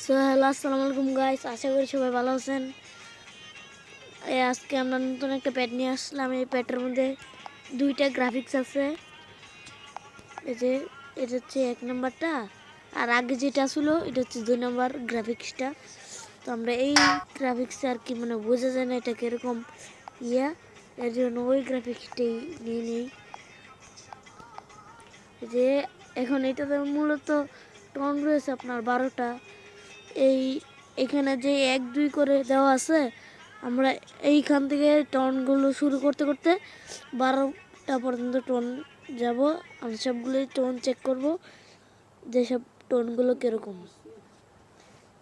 So hello আসসালামু আলাইকুম guys, আশা করি সবাই ভালো আছেন। আজকে আমরা নতুন একটা প্যাড নিয়ে আসলাম। এই প্যাডের মধ্যে দুইটা গ্রাফিক্স আছে। এই যে এটা হচ্ছে 1 নাম্বারটা, আর আগে যেটা ছিল এটা হচ্ছে 2 নাম্বার গ্রাফিক্সটা। তো আমরা এই গ্রাফিক্সে আর কি মানে বোঝা যায় না এটা কিরকম এর জন্য ওই গ্রাফিক্সটাই নিয়ে নিই। যে এখন এটাতে মূলত টোন রয়েছে আপনার 12টা। এখানে যে 1 2 করে দেওয়া আছে, আমরা এইখান থেকে টোনগুলো শুরু করতে করতে 12টা পর্যন্ত টোন যাব। আমি সবগুলোই টোন চেক করব যেসব টোনগুলো কীরকম।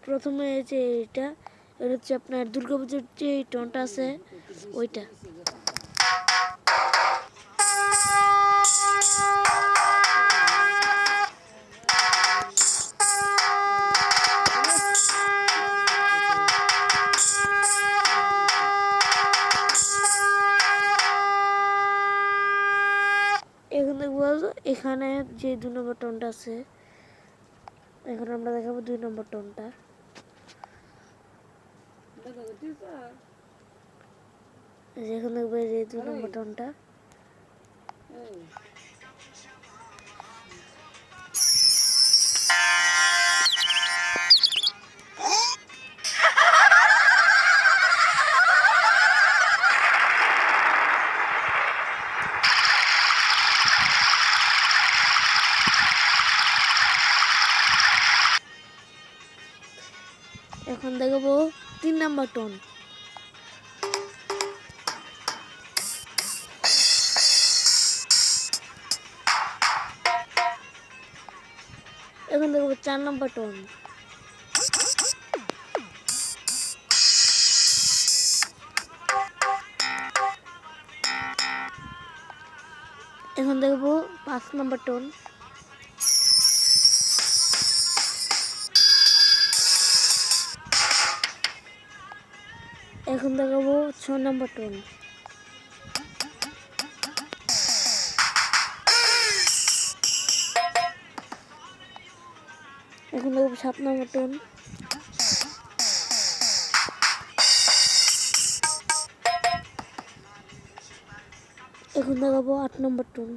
প্রথমে যে এটা হচ্ছে আপনার দুর্গাপুজোর যে টোনটা আছে ওইটা। এখন দেখবো এখানে যে 2 নম্বর টোনটা আছে, এখন আমরা দেখাবো 2 নম্বর টোনটা। এখন দেখবো যে 2 নম্বর টোনটা। এখন দেখবো 3 নাম্বার টোন। এখন দেখবো 4 নাম্বার টোন। এখন দেখবো 5 নাম্বার টোন। এখন দেখাবো 6 নাম্বার টোন। এখন দেখবো 7 নাম্বার টোন। এখন দেখাবো 8 নাম্বার টোন।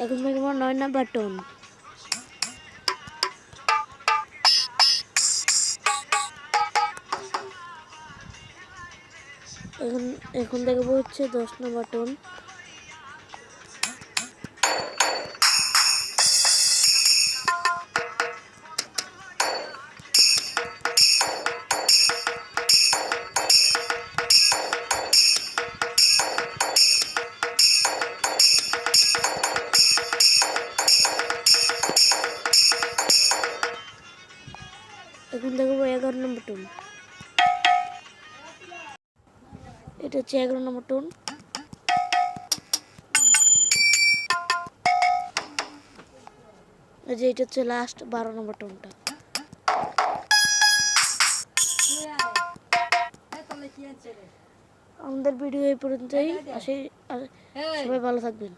এখন দেখাবো 9 নাম্বার টোন। এখন দেখাবো হচ্ছে 10 নাম্বার টোন। এখন দেখাবো 11 নম্বর টোন। এটা হচ্ছে 11 নম্বর টোন। এই যে এটা হচ্ছে লাস্ট 12 নম্বর টোনটা। আমাদের ভিডিও এই পর্যন্তই। সবাই ভালো থাকবেন।